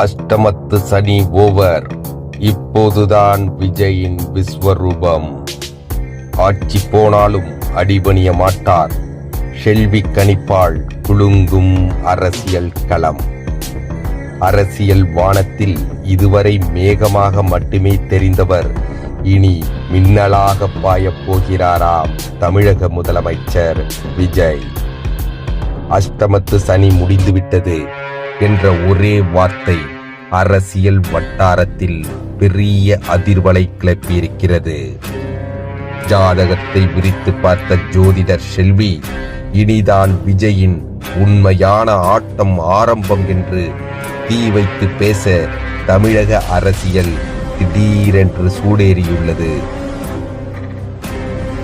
அஷ்டமத்து சனி ஓவர். இப்போதுதான் விஜயின் விஸ்வரூபம். ஆட்சி போனாலும் அடிபணிய மாட்டார். செல்வி கணிப்பாள் குலுங்கும் அரசியல் களம். அரசியல் வானத்தில் இதுவரை மேகமாக மட்டுமே தெரிந்தவர் இனி மின்னலாக பாயப் போகிறாராம் தமிழக முதலமைச்சர் விஜய். அஷ்டமத்து சனி முடிந்துவிட்டது என்ற ஒரே வார்த்தை அரசியல் வட்டாரத்தில் பெரிய அதிர்வலை கிளப்பியிருக்கிறது. ஜாதகத்தை விரித்து பார்த்த ஜோதிடர் செல்வி இனிதான் விஜயின் உண்மையான ஆட்டம் ஆரம்பம் என்று தீ வைத்து பேச தமிழக அரசியல் திடீரென்று சூடேறியுள்ளது.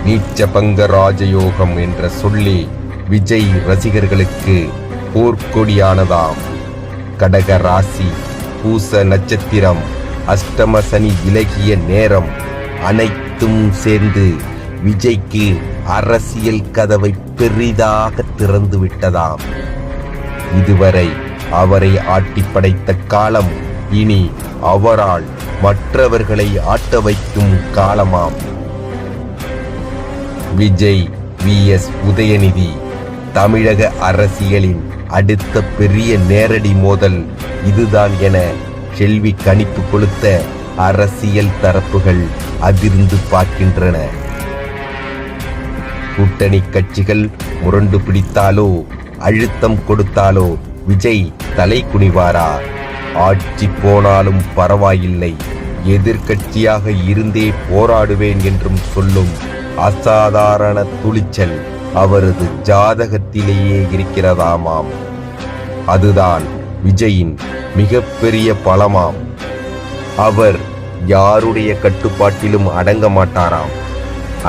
நீச்சபங்க ராஜயோகம் என்ற சொல்லி விஜய் ரசிகர்களுக்கு போர்க்கொடியானதாம். கடக ராசி, பூச நட்சத்திரம், அஷ்டம சனி விலகிய நேரம் அனைத்தும் சேர்ந்து விஜய்க்கு அரசியல் கதவை பெரிதாக திறந்து விட்டதாம். இதுவரை அவரை ஆட்டி படைத்த காலம் இனி அவரால் மற்றவர்களை ஆட்ட வைக்கும் காலமாம். விஜய் vs உதயநிதி தமிழக அரசியலின் அடுத்த பெரிய நேரடி மோதல் இதுதான் என செல்வி கணிப்பு கொடுத்த அரசியல் தரப்புகள் அதிர்ந்து பார்க்கின்றன. கூட்டணி கட்சிகள் முரண்டு பிடித்தாலோ அழுத்தம் கொடுத்தாலோ விஜய் தலை குனிவாரா? ஆட்சி போனாலும் பரவாயில்லை, எதிர்கட்சியாக இருந்தே போராடுவேன் என்றும் சொல்லும் அசாதாரண துணிச்சல் அவரது ஜாதகத்திலேயே இருக்கிறதாமாம். அதுதான் விஜயின் மிகப்பெரிய பலமாம். அவர் யாருடைய கட்டுப்பாட்டிலும் அடங்க மாட்டாராம்.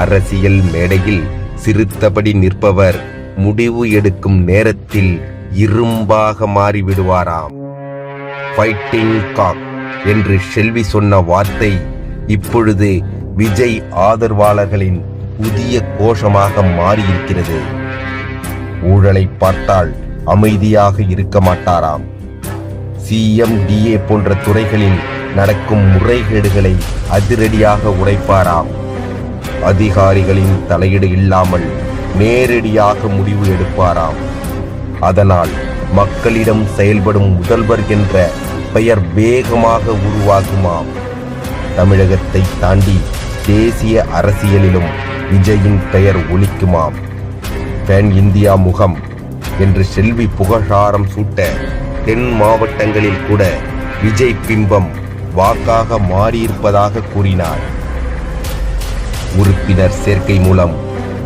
அரசியல் மேடையில் சிறுத்தபடி நிற்பவர் முடிவு எடுக்கும் நேரத்தில் இரும்பாக மாறிவிடுவாராம். ஃபைட்டிங் காக் என்று செல்வி சொன்ன வார்த்தை இப்பொழுது விஜய் ஆதரவாளர்களின் புதிய கோஷமாக மாறியிருக்கிறது. ஊழலை பார்த்தால் அமைதியாக இருக்க மாட்டாராம். CMDA போன்ற துறைகளில் நடக்கும் முறைகேடுகளை அதிரடியாக உடைப்பாராம். அதிகாரிகளின் தலையீடு இல்லாமல் நேரடியாக முடிவு எடுப்பாராம். அதனால் மக்களிடம் செயல்படும் முதல்வர் என்ற பெயர் வேகமாக உருவாகுமாம். தமிழகத்தை தாண்டி தேசிய அரசியலிலும் விஜயின் பெயர் ஒலிக்குமாம். பேன் இந்தியா முகம் என்று செல்வி புகழாரம் சூட்ட தென் மாவட்டங்களில் கூட விஜய் பிம்பம் வாக்காக மாறியிருப்பதாக கூறினார். உறுப்பினர் சேர்க்கை மூலம்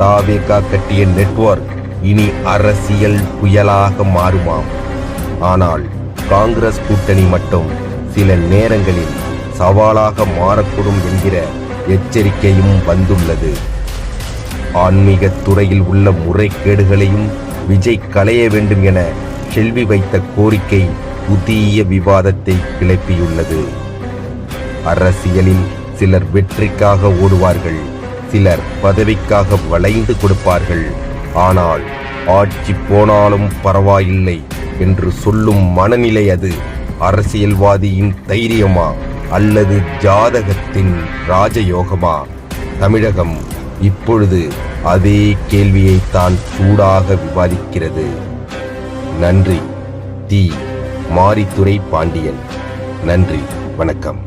தாவேகா கட்டிய நெட்வொர்க் இனி அரசியல் புயலாக மாறுமாம். ஆனால் காங்கிரஸ் கூட்டணி மட்டும் சில நேரங்களில் சவாலாக மாறக்கூடும் என்கிற எச்சரிக்கையும் வந்துள்ளது. ஆன்மீக துறையில் உள்ள முறைகேடுகளையும் விஜய் களைய வேண்டும் என செல்வி வைத்த கோரிக்கை புதிய விவாதத்தை கிளப்பியுள்ளது. அரசியலில் சிலர் வெற்றிக்காக ஓடுவார்கள், சிலர் பதவிக்காக வளைந்து கொடுப்பார்கள். ஆனால் ஆட்சி போனாலும் பரவாயில்லை என்று சொல்லும் மனநிலை அது அரசியல்வாதியின் தைரியமா அல்லது ஜாதகத்தின் ராஜயோகமா? தமிழகம் இப்பொழுது அதே கேள்வியை தான் சூடாக விவாதிக்கிறது. நன்றி. தி. மாரித்துரை பாண்டியன். நன்றி, வணக்கம்.